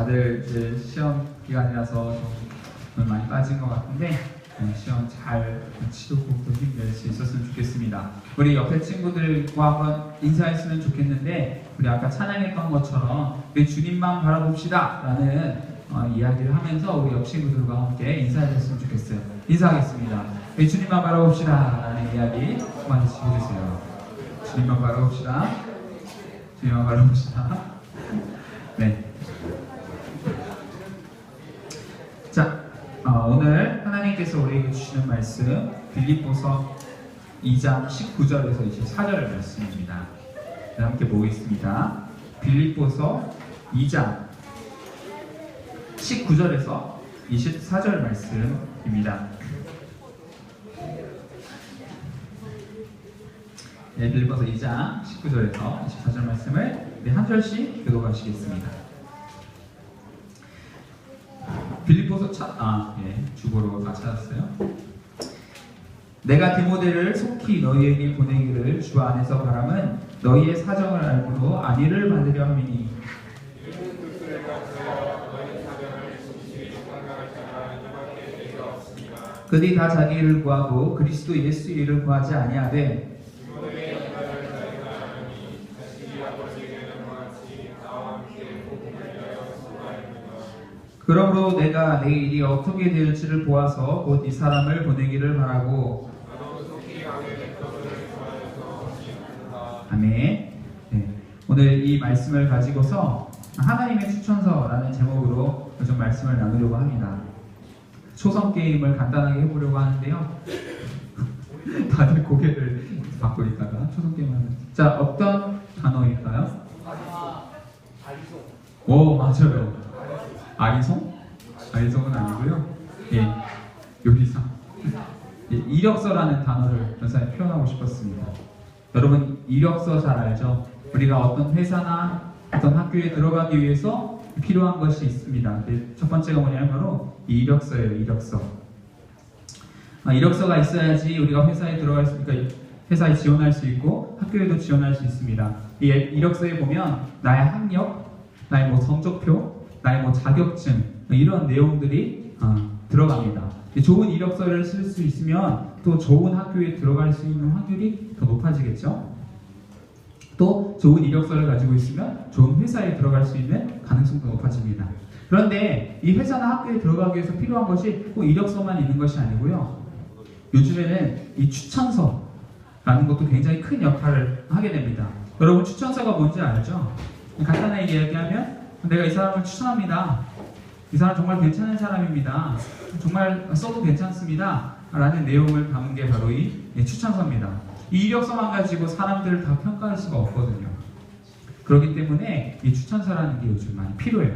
다들 이제 시험 기간이라서 좀 많이 빠진 것 같은데 시험 잘 치르고 또 힘낼 수 있었으면 좋겠습니다. 우리 옆에 친구들과 한번 인사했으면 좋겠는데 우리 아까 찬양했던 것처럼 우리 주님만 바라봅시다 라는 이야기를 하면서 우리 옆 친구들과 함께 인사했으면 좋겠어요. 인사하겠습니다. 우리 주님만 바라봅시다 라는 이야기 한번 해주세요. 주님만 바라봅시다. 주님만 바라봅시다. 네. 자, 오늘 하나님께서 우리에게 주시는 말씀 빌립보서 2장 19절에서 24절 말씀입니다. 함께 보겠습니다. 빌립보서 2장 19절에서 24절 말씀입니다. 네, 빌립보서 2장 19절에서 24절 말씀을 한 절씩 교독하시겠습니다. 빌립보서 주보로 다 찾았어요. 내가 디모데를 속히 너희에게 보내기를 주 안에서 바람은 너희의 사정을 알고도 안위를 받으려 함이니 그들이 다 자기 일을 구하고 그리스도 예수의 일을 구하지 아니하되 그러므로 내가 내 일이 어떻게 될지를 보아서 곧 이 사람을 보내기를 바라고 아멘. 네. 오늘 이 말씀을 가지고서 하나님의 추천서라는 제목으로 좀 말씀을 나누려고 합니다. 초성 게임을 간단하게 해보려고 하는데요. 다들 고개를 받고 있다가 초성 게임을 하는. 자, 어떤 단어일까요? 오, 맞아요. 아리송? 아리송은 아니고요. 예, 요리사. 예, 이력서라는 단어를 전사에 표현하고 싶었습니다. 여러분 이력서 잘 알죠? 우리가 어떤 회사나 어떤 학교에 들어가기 위해서 필요한 것이 있습니다. 첫 번째가 뭐냐면 바로 이 이력서예요. 이력서. 이력서가 있어야지 우리가 회사에 들어갈 수 있으니까 회사에 지원할 수 있고 학교에도 지원할 수 있습니다. 이 이력서에 보면 나의 학력, 나의 성적표, 나의 자격증 이런 내용들이 들어갑니다. 좋은 이력서를 쓸 수 있으면 또 좋은 학교에 들어갈 수 있는 확률이 더 높아지겠죠. 또 좋은 이력서를 가지고 있으면 좋은 회사에 들어갈 수 있는 가능성도 높아집니다. 그런데 이 회사나 학교에 들어가기 위해서 필요한 것이 꼭 이력서만 있는 것이 아니고요. 요즘에는 이 추천서라는 것도 굉장히 큰 역할을 하게 됩니다. 여러분 추천서가 뭔지 알죠? 간단하게 이야기하면 내가 이 사람을 추천합니다. 이 사람 정말 괜찮은 사람입니다. 정말 써도 괜찮습니다. 라는 내용을 담은 게 바로 이 추천서입니다. 이 이력서만 가지고 사람들을 다 평가할 수가 없거든요. 그렇기 때문에 이 추천서라는 게 요즘 많이 필요해요.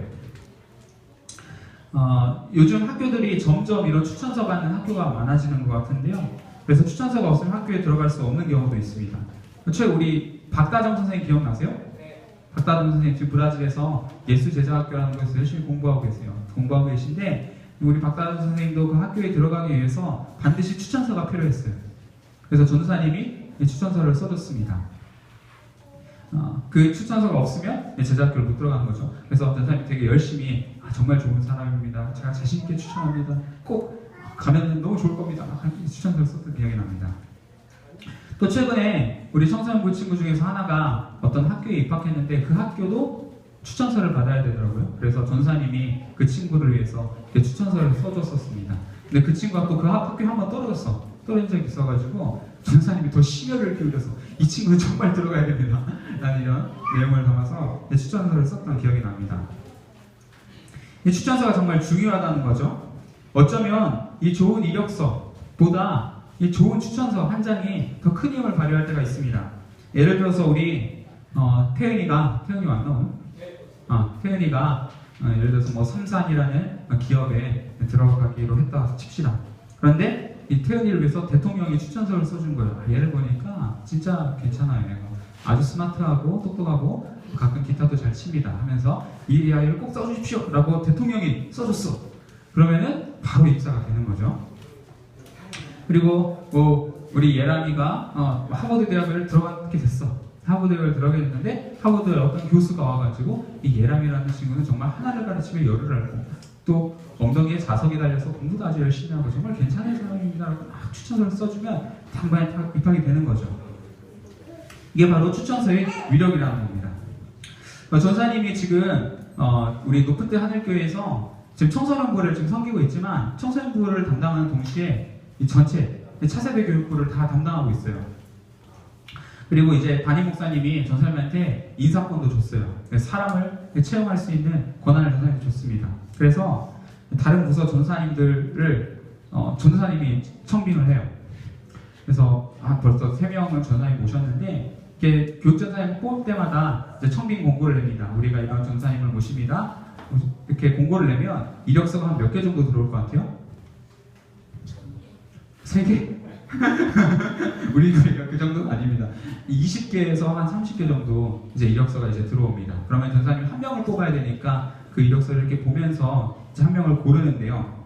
요즘 학교들이 점점 이런 추천서 받는 학교가 많아지는 것 같은데요. 그래서 추천서가 없으면 학교에 들어갈 수 없는 경우도 있습니다. 최근 우리 박다정 선생님 기억나세요? 박다정 선생님 지금 브라질에서 예수제자학교라는 곳에서 열심히 공부하고 계세요. 공부하고 계신데 우리 박다정 선생님도 그 학교에 들어가기 위해서 반드시 추천서가 필요했어요. 그래서 전도사님이 추천서를 써줬습니다. 그 추천서가 없으면 제자학교를 못 들어가는 거죠. 그래서 전도사님이 되게 열심히 정말 좋은 사람입니다. 제가 자신있게 추천합니다. 꼭 가면 너무 좋을 겁니다. 추천서를 썼던 기억이 납니다. 또 최근에 우리 청소년부 친구 중에서 하나가 어떤 학교에 입학했는데 그 학교도 추천서를 받아야 되더라고요. 그래서 전사님이 그 친구를 위해서 추천서를 써줬었습니다. 근데 그 친구가 또 그 학교에 한번 떨어진 적이 있어가지고 전사님이 더 심혈을 기울여서 이 친구는 정말 들어가야 됩니다. 라는 이런 내용을 담아서 추천서를 썼던 기억이 납니다. 이 추천서가 정말 중요하다는 거죠. 어쩌면 이 좋은 이력서보다 이 좋은 추천서 한 장이 더 큰 힘을 발휘할 때가 있습니다. 예를 들어서 우리 태은이 왔나 오늘? 태은이가 예를 들어서 삼산이라는 기업에 들어가기로 했다 칩시다. 그런데 이 태은이를 위해서 대통령이 추천서를 써준 거예요. 얘를 보니까 진짜 괜찮아요. 아주 스마트하고 똑똑하고 가끔 기타도 잘 칩니다 하면서 이 아이를 꼭 써주십시오 라고 대통령이 써줬어. 그러면은 바로 입사가 되는 거죠. 그리고 우리 예람이가 하버드 대학을 들어가게 됐어. 하버드에 들어가게 됐는데 하버드에 어떤 교수가 와가지고 이 예람이라는 친구는 정말 하나를 가르치면 열을 앓고 또 엉덩이에 자석이 달려서 공부도 아주 열심히 하고 정말 괜찮은 사람입니다라고 막 추천서를 써주면 단번에 입학이 되는 거죠. 이게 바로 추천서의 위력이라는 겁니다. 전사님이 지금 우리 높은 때 하늘교회에서 지금 청소년부를 지금 섬기고 있지만 청소년부를 담당하는 동시에 이 전체 차세대 교육부를 다 담당하고 있어요. 그리고 이제 담임 목사님이 전사님한테 인사권도 줬어요. 사람을 채용할 수 있는 권한을 전사님이 줬습니다. 그래서 다른 부서 전사님들을 전사님이 청빙을 해요. 그래서 벌써 3명을 전사님 모셨는데 이렇게 교육전사님 뽑을 때마다 이제 청빙 공고를 냅니다. 우리가 이런 전사님을 모십니다. 이렇게 공고를 내면 이력서가 한 몇 개 정도 들어올 것 같아요? 3개? 우리 교회가 그 정도는 아닙니다. 20개에서 한 30개 정도 이제 이력서가 이제 들어옵니다. 그러면 전사님 한 명을 뽑아야 되니까 그 이력서를 이렇게 보면서 이제 한 명을 고르는데요.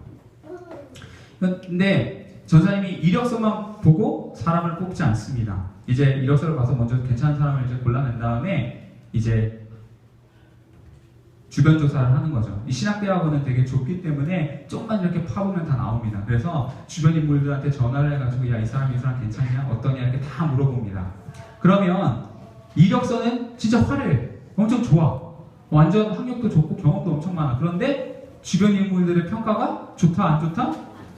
근데 전사님이 이력서만 보고 사람을 뽑지 않습니다. 이제 이력서를 봐서 먼저 괜찮은 사람을 이제 골라낸 다음에 이제 주변 조사를 하는 거죠. 이 신학대학원은 되게 좁기 때문에 조금만 이렇게 파보면 다 나옵니다. 그래서 주변 인물들한테 전화를 해가지고 야, 이 사람 괜찮냐? 어떠냐? 이렇게 다 물어봅니다. 그러면 이력서는 진짜 화려해. 엄청 좋아. 완전 학력도 좋고 경험도 엄청 많아. 그런데 주변 인물들의 평가가 좋다, 안 좋다?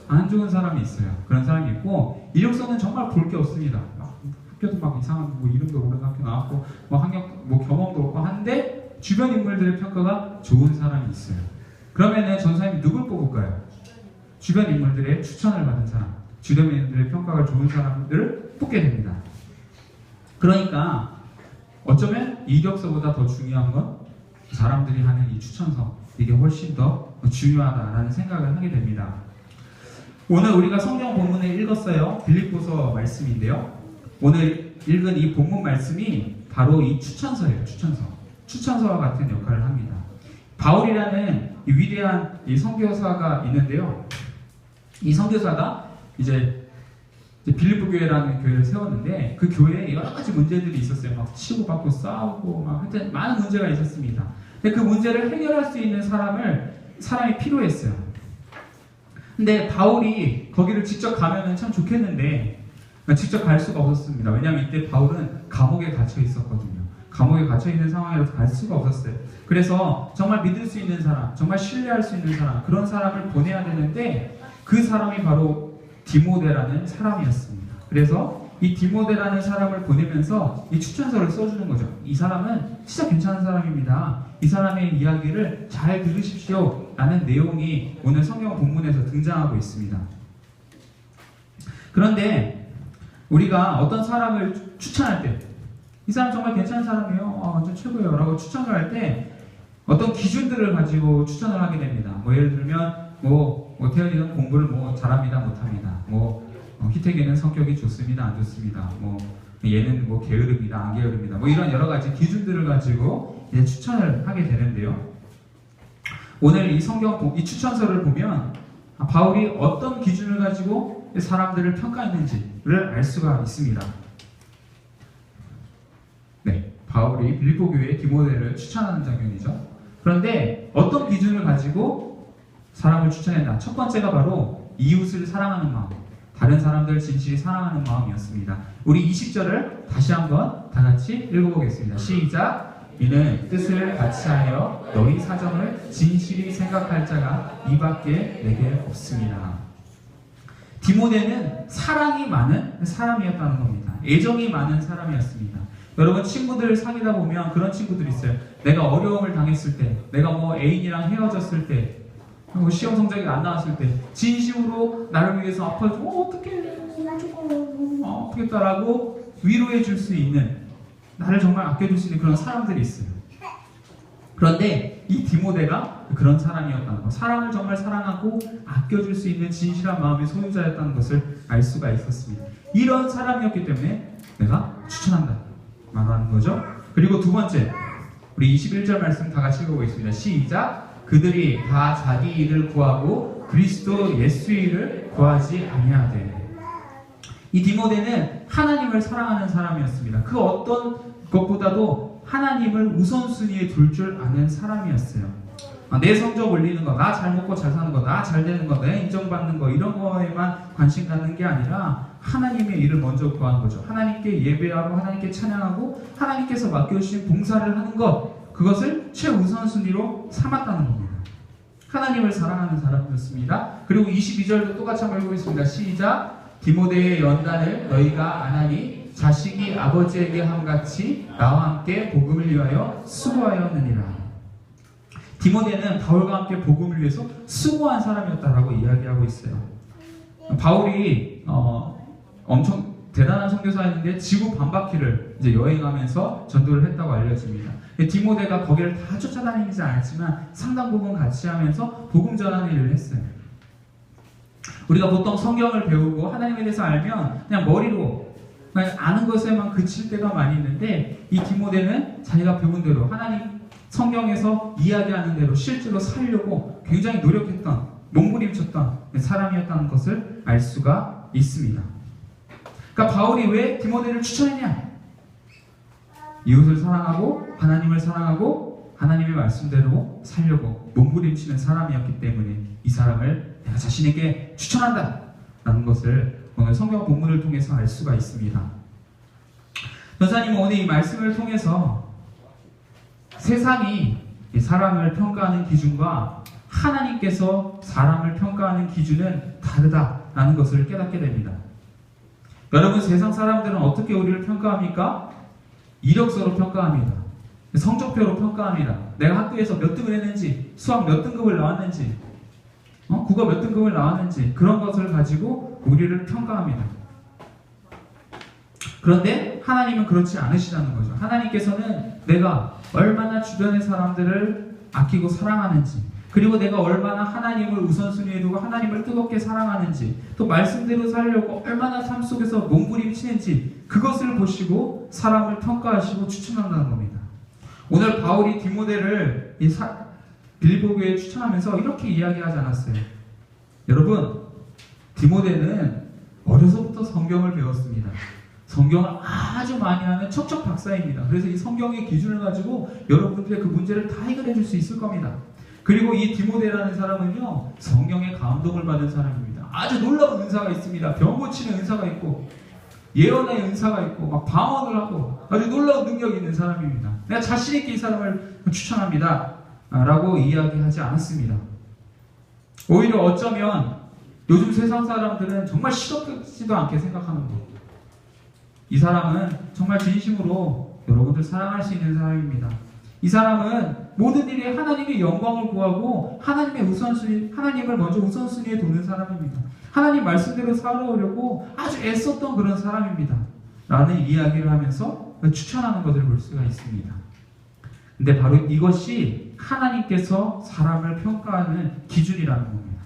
안 좋은 사람이 있어요. 그런 사람이 있고 이력서는 정말 볼 게 없습니다. 학교도 막 이상한 뭐 이름도 모르는 학교 나왔고 뭐 학력, 뭐 경험도 없고 한데 주변 인물들의 평가가 좋은 사람이 있어요. 그러면은 전사님이 누굴 뽑을까요? 주변 인물들의 추천을 받은 사람, 주변 인물들의 평가가 좋은 사람들을 뽑게 됩니다. 그러니까 어쩌면 이력서보다 더 중요한 건 사람들이 하는 이 추천서, 이게 훨씬 더 중요하다라는 생각을 하게 됩니다. 오늘 우리가 성경 본문을 읽었어요. 빌립보서 말씀인데요. 오늘 읽은 이 본문 말씀이 바로 이 추천서예요. 추천서와 같은 역할을 합니다. 바울이라는 이 위대한 이 선교사가 있는데요. 이 선교사가 이제 빌립보 교회라는 교회를 세웠는데 그 교회에 여러 가지 문제들이 있었어요. 막 치고받고 싸우고 막 하여튼 많은 문제가 있었습니다. 근데 그 문제를 해결할 수 있는 사람이 필요했어요. 근데 바울이 거기를 직접 가면은 참 좋겠는데 직접 갈 수가 없었습니다. 왜냐하면 이때 바울은 감옥에 갇혀 있었거든요. 감옥에 갇혀 있는 상황이라서 갈 수가 없었어요. 그래서 정말 믿을 수 있는 사람, 정말 신뢰할 수 있는 사람, 그런 사람을 보내야 되는데 그 사람이 바로 디모데라는 사람이었습니다. 그래서 이 디모데라는 사람을 보내면서 이 추천서를 써주는 거죠. 이 사람은 진짜 괜찮은 사람입니다. 이 사람의 이야기를 잘 들으십시오 라는 내용이 오늘 성경 본문에서 등장하고 있습니다. 그런데 우리가 어떤 사람을 추천할 때 이 사람 정말 괜찮은 사람이에요. 완전 최고예요 라고 추천을 할 때 어떤 기준들을 가지고 추천을 하게 됩니다. 뭐 예를 들면 태연이는 공부를 잘합니다, 못합니다. 희택이는 성격이 좋습니다, 안 좋습니다. 얘는 게으릅니다, 안 게으릅니다. 이런 여러 가지 기준들을 가지고 이제 추천을 하게 되는데요. 오늘 이 이 추천서를 보면 바울이 어떤 기준을 가지고 사람들을 평가했는지를 알 수가 있습니다. 네, 바울이 빌립보 교회의 디모데를 추천하는 장면이죠. 그런데 어떤 기준을 가지고 사람을 추천했나? 첫 번째가 바로 이웃을 사랑하는 마음, 다른 사람들 진실이 사랑하는 마음이었습니다. 우리 20절을 다시 한번 다 같이 읽어보겠습니다. 시작! 이는 뜻을 같이하여 너희 사정을 진실이 생각할 자가 이밖에 내게 없습니다. 디모데는 사랑이 많은 사람이었다는 겁니다. 애정이 많은 사람이었습니다. 여러분 친구들 사귀다 보면 그런 친구들이 있어요. 내가 어려움을 당했을 때, 내가 애인이랑 헤어졌을 때, 시험 성적이 안 나왔을 때 진심으로 나를 위해서 아파가지고 어떡해 아프겠다라고 위로해 줄 수 있는, 나를 정말 아껴줄 수 있는 그런 사람들이 있어요. 그런데 이 디모데가 그런 사람이었다는 것, 사람을 정말 사랑하고 아껴줄 수 있는 진실한 마음의 소유자였다는 것을 알 수가 있었습니다. 이런 사람이었기 때문에 내가 추천한다 말하는 거죠. 그리고 두 번째, 우리 21절 말씀 다 같이 읽어보겠습니다. 시작! 그들이 다 자기 일을 구하고 그리스도 예수의 일을 구하지 아니하되. 이 디모데는 하나님을 사랑하는 사람이었습니다. 그 어떤 그것보다도 하나님을 우선순위에 둘 줄 아는 사람이었어요. 내 성적 올리는 거, 나 잘 먹고 잘 사는 거, 나 잘 되는 거, 내 인정받는 거, 이런 거에만 관심 갖는 게 아니라 하나님의 일을 먼저 구하는 거죠. 하나님께 예배하고 하나님께 찬양하고 하나님께서 맡겨주신 봉사를 하는 것, 그것을 최우선순위로 삼았다는 겁니다. 하나님을 사랑하는 사람이었습니다. 그리고 22절도 똑같이 한번 읽어보겠습니다. 시작. 디모데의 연단을 너희가 안 하니 자식이 아버지에게 함같이 나와 함께 복음을 위하여 수고하였느니라. 디모데는 바울과 함께 복음을 위해서 수고한 사람이었다라고 이야기하고 있어요. 바울이 엄청 대단한 선교사였는데 지구 반바퀴를 이제 여행하면서 전도를 했다고 알려집니다. 디모데가 거기를 다 쫓아다니지 않았지만 상당 부분 같이 하면서 복음 전하는 일을 했어요. 우리가 보통 성경을 배우고 하나님에 대해서 알면 그냥 머리로 그냥 아는 것에만 그칠 때가 많이 있는데, 이 디모데는 자기가 배운 대로 하나님 성경에서 이야기하는 대로 실제로 살려고 굉장히 노력했던, 몸부림쳤던 사람이었다는 것을 알 수가 있습니다. 그러니까 바울이 왜 디모데를 추천했냐? 이웃을 사랑하고 하나님을 사랑하고 하나님의 말씀대로 살려고 몸부림치는 사람이었기 때문에 이 사람을 내가 자신에게 추천한다 라는 것을 오늘 성경 본문을 통해서 알 수가 있습니다. 전사님은 오늘 이 말씀을 통해서 세상이 사람을 평가하는 기준과 하나님께서 사람을 평가하는 기준은 다르다라는 것을 깨닫게 됩니다. 여러분, 세상 사람들은 어떻게 우리를 평가합니까? 이력서로 평가합니다. 성적표로 평가합니다. 내가 학교에서 몇 등을 했는지, 수학 몇 등급을 나왔는지, 국어 몇 등급을 나왔는지, 그런 것을 가지고 우리를 평가합니다. 그런데 하나님은 그렇지 않으시다는 거죠. 하나님께서는 내가 얼마나 주변의 사람들을 아끼고 사랑하는지, 그리고 내가 얼마나 하나님을 우선순위에 두고 하나님을 뜨겁게 사랑하는지, 또 말씀대로 살려고 얼마나 삶 속에서 몸부림치는지, 그것을 보시고 사람을 평가하시고 추천한다는 겁니다. 오늘 바울이 디모데를 빌립보 교회에 추천하면서 이렇게 이야기하지 않았어요. 여러분, 디모데는 어려서부터 성경을 배웠습니다. 성경을 아주 많이 하는 척척 박사입니다. 그래서 이 성경의 기준을 가지고 여러분들의 그 문제를 다 해결해 줄 수 있을 겁니다. 그리고 이 디모데라는 사람은요, 성경의 감동을 받은 사람입니다. 아주 놀라운 은사가 있습니다. 병 고치는 은사가 있고, 예언의 은사가 있고, 막 방언을 하고, 아주 놀라운 능력이 있는 사람입니다. 내가 자신있게 이 사람을 추천합니다 라고 이야기하지 않았습니다. 오히려 어쩌면 요즘 세상 사람들은 정말 시덥지도 않게 생각하는 것, 이 사람은 정말 진심으로 여러분들 사랑할 수 있는 사람입니다. 이 사람은 모든 일에 하나님의 영광을 구하고 하나님의 우선순위, 하나님을 먼저 우선순위에 두는 사람입니다. 하나님 말씀대로 살아오려고 아주 애썼던 그런 사람입니다 라는 이야기를 하면서 추천하는 것을 볼 수가 있습니다. 근데 바로 이것이 하나님께서 사람을 평가하는 기준이라는 겁니다.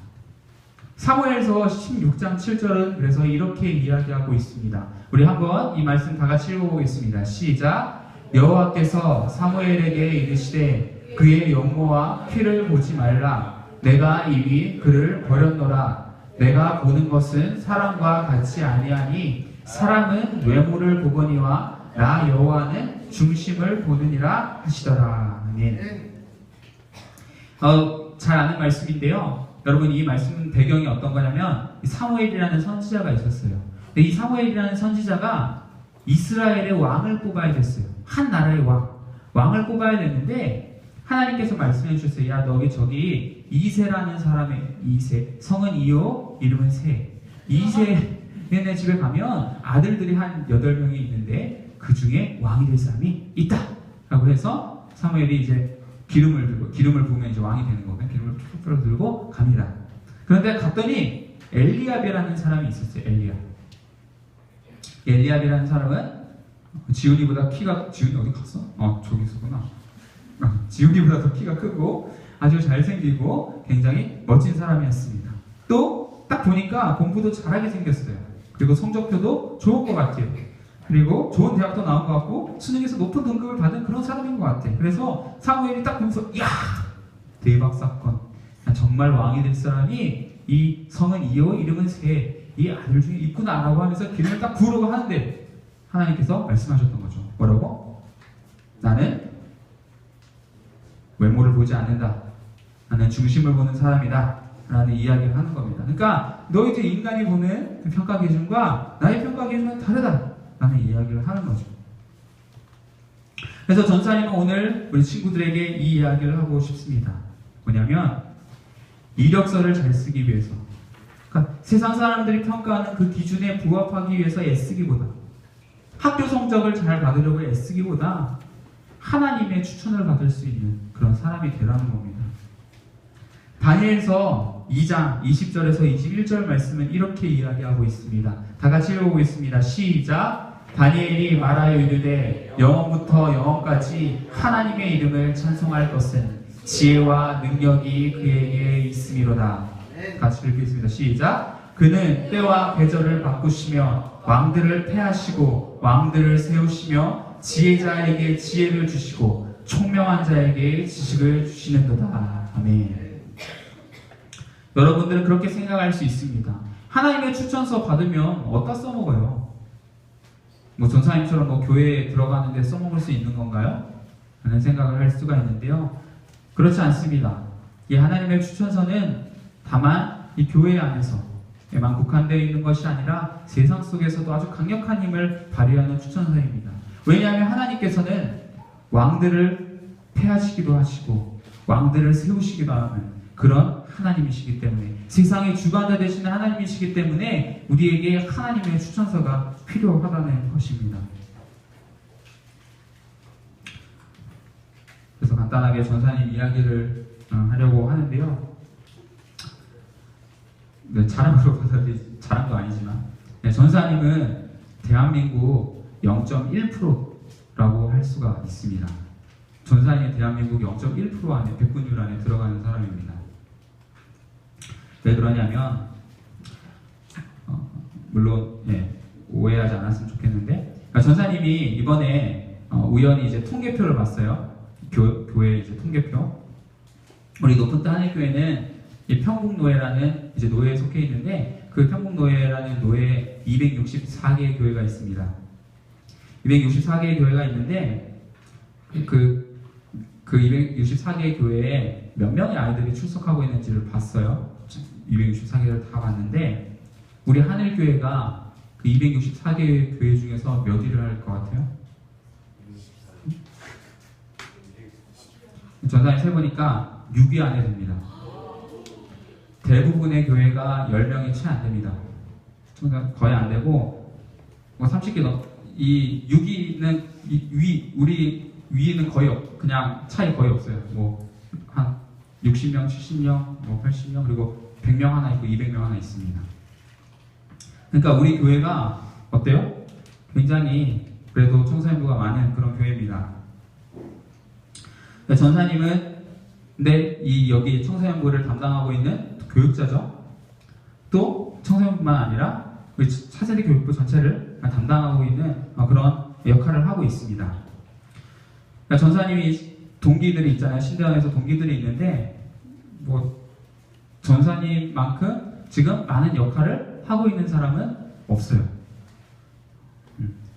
사무엘서 16장 7절은 그래서 이렇게 이야기하고 있습니다. 우리 한번 이 말씀 다 같이 읽어보겠습니다. 시작. 여호와께서 사무엘에게 이르시되 그의 용모와 피를 보지 말라. 내가 이미 그를 버렸노라. 내가 보는 것은 사람과 같이 아니하니 사람은 외모를 보거니와 나 여호와는 중심을 보느니라 하시더라. 아멘. 잘 아는 말씀인데요. 여러분, 이 말씀 배경이 어떤 거냐면 사무엘이라는 선지자가 있었어요. 근데 이 사무엘이라는 선지자가 이스라엘의 왕을 뽑아야 됐어요. 한 나라의 왕을 뽑아야 됐는데 하나님께서 말씀해 주셨어요. 야, 너희 저기 이새라는 사람의, 이새, 성은 이요, 이름은 새. 이새네 집에 가면 아들들이 한 8명이 있는데 그 중에 왕이 될 사람이 있다 라고 해서 사무엘이 이제 기름을 부으면 이제 왕이 되는 거거든요. 기름을 툭툭 들고 갑니다. 그런데 갔더니 엘리압이라는 사람이 있었어요. 엘리압이라는 사람은 지훈이보다 키가, 지훈이 어디 갔어? 저기 있었구나. 지훈이보다 더 키가 크고 아주 잘생기고 굉장히 멋진 사람이었습니다. 또 딱 보니까 공부도 잘하게 생겼어요. 그리고 성적표도 좋은 것 같아요. 그리고 좋은 대학도 나온 것 같고 수능에서 높은 등급을 받은 그런 사람인 것 같아. 그래서 사무엘이 딱 보면서 이야, 대박 사건, 정말 왕이 될 사람이 이 성은 이요, 이름은 새, 이 아들 중에 있구나 라고 하면서 기름을 딱 부으려고 하는데 하나님께서 말씀하셨던 거죠. 뭐라고? 나는 외모를 보지 않는다. 나는 중심을 보는 사람이다. 라는 이야기를 하는 겁니다. 그러니까 너희들 인간이 보는 평가 기준과 나의 평가 기준은 다르다. 라는 이야기를 하는 거죠. 그래서 전사님은 오늘 우리 친구들에게 이 이야기를 하고 싶습니다. 뭐냐면 이력서를 잘 쓰기 위해서, 그러니까 세상 사람들이 평가하는 그 기준에 부합하기 위해서 애쓰기보다, 학교 성적을 잘 받으려고 애쓰기보다 하나님의 추천을 받을 수 있는 그런 사람이 되라는 겁니다. 다니엘서 2장 20절에서 21절 말씀은 이렇게 이야기하고 있습니다. 다 같이 읽어보겠습니다. 시작. 다니엘이 말하여 이르되 영원부터 영원까지 하나님의 이름을 찬송할 것은 지혜와 능력이 그에게 있음이로다. 같이 읽겠습니다. 시작. 그는 때와 계절을 바꾸시며 왕들을 패하시고 왕들을 세우시며 지혜자에게 지혜를 주시고 총명한 자에게 지식을 주시는도다. 아멘. 여러분들은 그렇게 생각할 수 있습니다. 하나님의 추천서 받으면 어디다 써먹어요? 뭐 전사님처럼 뭐 교회에 들어가는데 써먹을 수 있는 건가요? 라는 생각을 할 수가 있는데요. 그렇지 않습니다. 이 하나님의 추천서는 다만 이 교회 안에서에만 국한되어 있는 것이 아니라 세상 속에서도 아주 강력한 힘을 발휘하는 추천서입니다. 왜냐하면 하나님께서는 왕들을 패하시기도 하시고 왕들을 세우시기도 하는 그런 하나님이시기 때문에, 세상의 주관자 되시는 하나님이시기 때문에 우리에게 하나님의 추천서가 필요하다는 것입니다. 그래서 간단하게 전사님 이야기를 하려고 하는데요. 네, 자랑으로 자랑도 아니지만, 네, 전사님은 대한민국 0.1%라고 할 수가 있습니다. 전사님이 대한민국 0.1% 안에, 백분율 안에 들어가는 사람입니다. 왜 그러냐면, 물론 오해하지 않았으면 좋겠는데, 전사님이 이번에 우연히 이제 통계표를 봤어요. 교회 이제 통계표. 우리 높은 땅 하늘교회는 이 평국노예라는 이제 노예에 속해 있는데, 그 평국노예라는 노예 264개의 교회가 있습니다. 264개의 교회가 있는데, 그 264개의 교회에 몇 명의 아이들이 출석하고 있는지를 봤어요. 264개를 다 봤는데, 우리 하늘교회가 그 264개의 교회 중에서 몇 위를 할 것 같아요? 전산에 세보니까 6위 안에 듭니다. 대부분의 교회가 10명이 채 안 됩니다. 거의 안 되고, 30개 이 6위는, 우리 위는 거의 그냥 차이 거의 없어요. 뭐, 한 60명, 70명, 뭐 80명, 그리고 100명 하나 있고 200명 하나 있습니다. 그러니까 우리 교회가 어때요? 굉장히 그래도 청소년부가 많은 그런 교회입니다. 전사님은 여기 청소년부를 담당하고 있는 교육자죠. 또 청소년부만 아니라 우리 차세대 교육부 전체를 담당하고 있는 그런 역할을 하고 있습니다. 그러니까 전사님이 동기들이 있잖아요. 신대원에서 동기들이 있는데, 뭐 전사님만큼 지금 많은 역할을 하고 있는 사람은 없어요.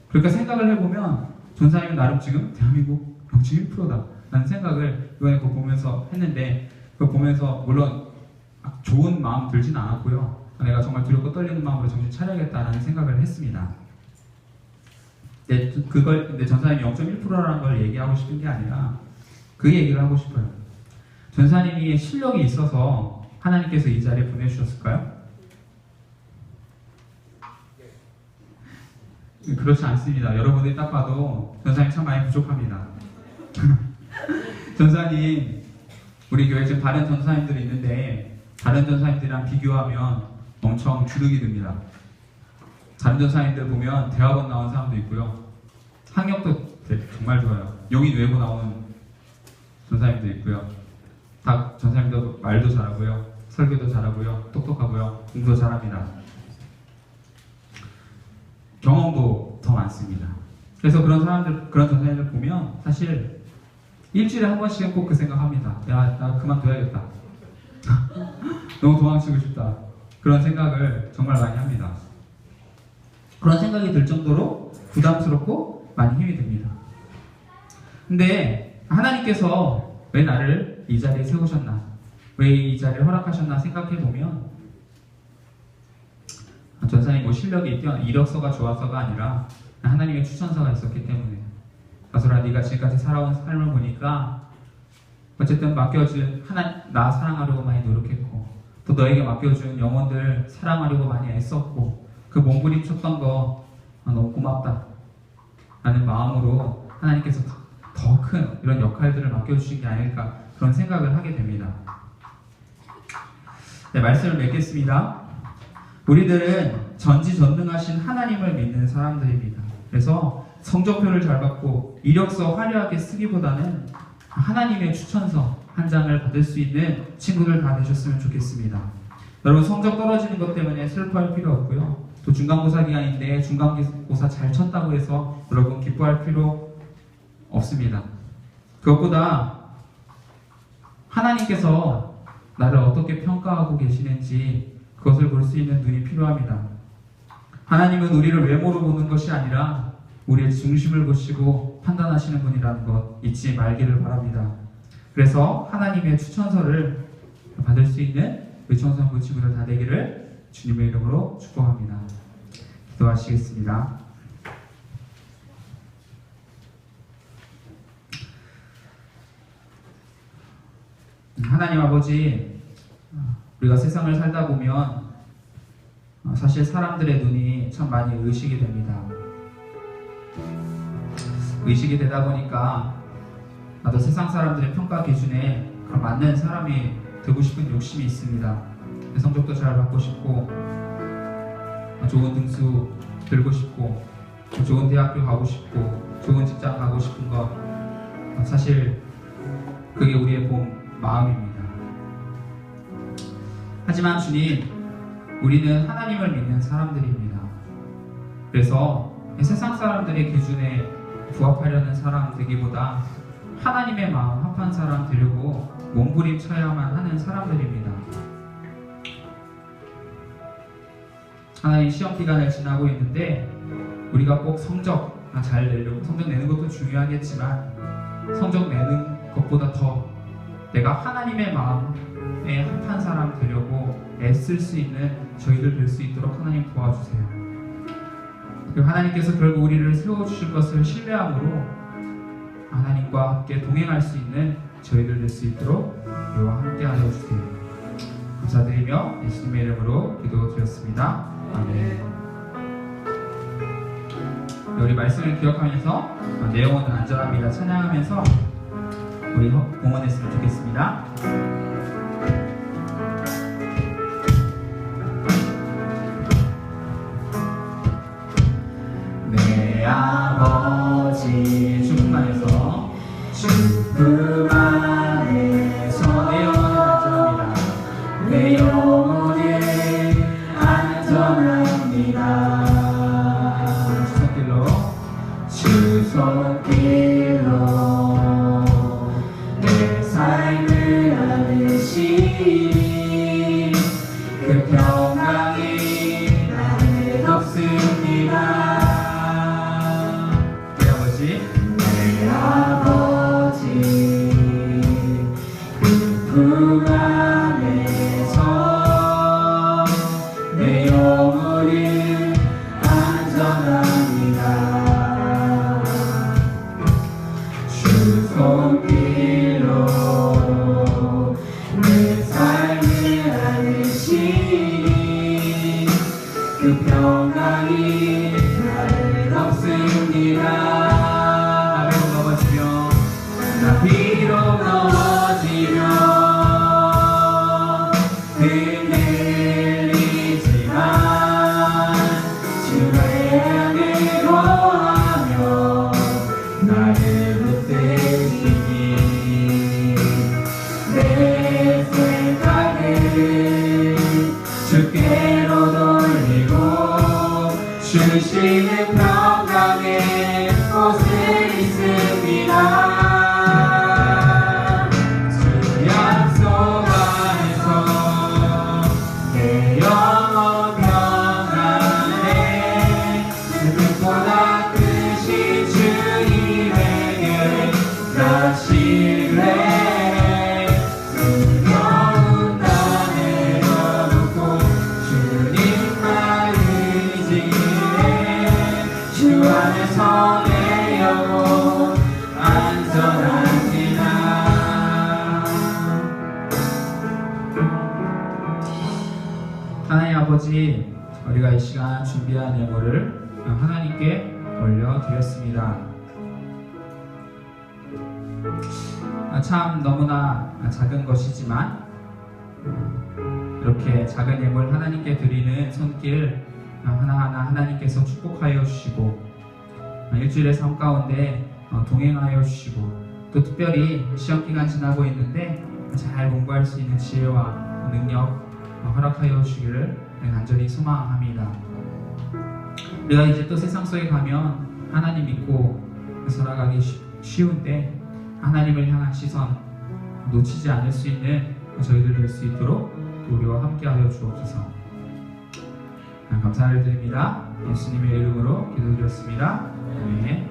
그러니까 생각을 해보면 전사님은 나름 지금 대한민국 0.1%다 라는 생각을 이번에 그거 보면서 했는데, 그거 보면서 물론 좋은 마음 들지는 않았고요. 내가 정말 두렵고 떨리는 마음으로 정신 차려야겠다라는 생각을 했습니다. 근데 전사님이 0.1%라는 걸 얘기하고 싶은 게 아니라 그 얘기를 하고 싶어요. 전사님이 실력이 있어서 하나님께서 이 자리에 보내주셨을까요? 그렇지 않습니다. 여러분들이 딱 봐도 전사님 참 많이 부족합니다. 전사님, 우리 교회에 지금 다른 전사님들이 있는데, 다른 전사님들이랑 비교하면 엄청 주눅이 듭니다. 다른 전사님들 보면 대학원 나온 사람도 있고요. 학력도 정말 좋아요. 용인 외고 나오는 전사님도 있고요. 다 전사님도 말도 잘하고요. 설교도 잘하고요. 똑똑하고요. 공부도 잘합니다. 경험도 더 많습니다. 그래서 그런 전사님들 보면 사실 일주일에 한 번씩은 꼭 그 생각합니다. 야, 나 그만둬야겠다. 너무 도망치고 싶다. 그런 생각을 정말 많이 합니다. 그런 생각이 들 정도로 부담스럽고 많이 힘이 듭니다. 근데 하나님께서 왜 나를 이 자리에 세우셨나, 왜 이 자리를 허락하셨나 생각해보면, 전사님 뭐 실력이 뛰어난 이력서가 좋아서가 아니라 하나님의 추천서가 있었기 때문에, 가솔아 네가 지금까지 살아온 삶을 보니까 어쨌든 맡겨준 나 사랑하려고 많이 노력했고, 또 너에게 맡겨준 영혼들 사랑하려고 많이 애썼고, 그 몸부림쳤던 거 너무 고맙다 라는 마음으로 하나님께서 더 큰 이런 역할들을 맡겨주신 게 아닐까, 그런 생각을 하게 됩니다. 네, 말씀을 맺겠습니다. 우리들은 전지전능하신 하나님을 믿는 사람들입니다. 그래서 성적표를 잘 받고 이력서 화려하게 쓰기보다는 하나님의 추천서 한 장을 받을 수 있는 친구들 다 되셨으면 좋겠습니다. 여러분, 성적 떨어지는 것 때문에 슬퍼할 필요 없고요. 또 중간고사 기간인데 중간고사 잘 쳤다고 해서 여러분 기뻐할 필요 없습니다. 그것보다 하나님께서 나를 어떻게 평가하고 계시는지 그것을 볼 수 있는 눈이 필요합니다. 하나님은 우리를 외모로 보는 것이 아니라 우리의 중심을 보시고 판단하시는 분이라는 것 잊지 말기를 바랍니다. 그래서 하나님의 추천서를 받을 수 있는 우리 청소년부 친구들 다 되기를 주님의 이름으로 축복합니다. 기도하시겠습니다. 하나님 아버지, 우리가 세상을 살다 보면 사실 사람들의 눈이 참 많이 의식이 됩니다. 의식이 되다 보니까 나도 세상 사람들의 평가 기준에 맞는 사람이 되고 싶은 욕심이 있습니다. 성적도 잘 받고 싶고, 좋은 등수 들고 싶고, 좋은 대학교 가고 싶고, 좋은 직장 가고 싶은 것, 사실 그게 우리의 본 마음입니다. 하지만 주님, 우리는 하나님을 믿는 사람들입니다. 그래서 세상 사람들의 기준에 부합하려는 사람 되기보다 하나님의 마음 합한 사람 되려고 몸부림쳐야만 하는 사람들입니다. 하나님, 시험 기간을 지나고 있는데 우리가 꼭 성적 잘 내려고, 성적 내는 것도 중요하겠지만 성적 내는 것보다 더 내가 하나님의 마음에 합한 사람 되려고 애쓸 수 있는 저희들 될 수 있도록 하나님 도와주세요. 그리고 하나님께서 결국 우리를 세워주실 것을 신뢰함으로 하나님과 함께 동행할 수 있는 저희들 될 수 있도록 우리와 함께 하여 주세요. 감사드리며 예수님의 이름으로 기도드렸습니다. 아멘. 우리 말씀을 기억하면서 내 영혼은 안전합니다 찬양하면서 우리 공헌했으면 좋겠습니다. 내 아버지 주님만 해서 주님 안에서 내 영혼은 안전합니다. 주손길로 내 삶을 안으시니 그 평강이 나를 덮습니다. 내 아버지 그 안에서 내 영혼은 안전합니다. 주 손길로 내 삶을 안으시니 그 평강이 나를 덮습니다. 나 비록 넘어지면 흔들리지만 주의 향을 거하며 나를 붙드시니 내 생각을 주께로 돌리고 주시는 평강의 곳에 있습니다. 아버지, 우리가 이 시간 준비한 예물을 하나님께 올려드렸습니다. 참 너무나 작은 것이지만 이렇게 작은 예물 하나님께 드리는 손길 하나하나 하나님께서 축복하여 주시고 일주일의 삶 가운데 동행하여 주시고 또 특별히 시험기간 지나고 있는데 잘 공부할 수 있는 지혜와 능력 허락하여 주시기를 간절히 소망합니다. 우리가 이제 또 세상 속에 가면 하나님 믿고 살아가기 쉬운데 하나님을 향한 시선 놓치지 않을 수 있는 저희들 될 수 있도록 또 우리와 함께하여 주옵소서. 감사를 드립니다. 예수님의 이름으로 기도드렸습니다. 아멘.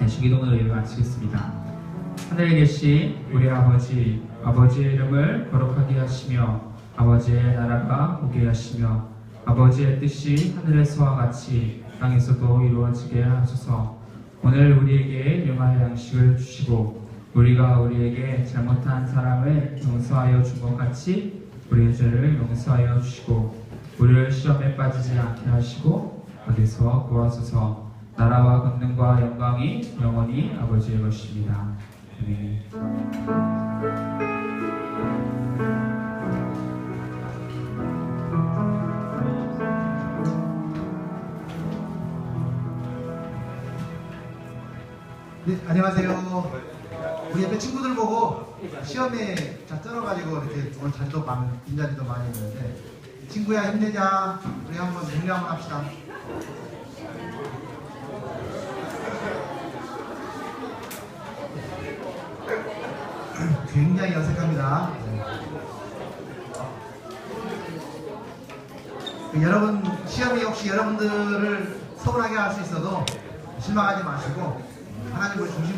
주기도문으로 예배 마치겠습니다. 하늘에 계신 우리 아버지, 아버지의 이름을 거룩하게 하시며 아버지의 나라가 오게 하시며 아버지의 뜻이 하늘에서와 같이 땅에서도 이루어지게 하소서. 오늘 우리에게 일용할 양식을 주시고 우리가 우리에게 잘못한 사람을 용서하여 준 것 같이 우리의 죄를 용서하여 주시고 우리를 시험에 빠지지 않게 하시고 어디서 구하소서. 나라와 권능과 영광이 영원히 아버지의 것입니다. 아멘. 네, 안녕하세요. 우리 옆에 친구들 보고 시험에 다 쩔어가지고 이렇게 오늘 자리도 빈자리도 많이 있는데 친구야 힘내자. 우리 한번 격려 한번 합시다. 굉장히 어색합니다. 여러분 시험이 혹시 여러분들을 서운하게 할 수 있어도 실망하지 마시고 하나님을 중심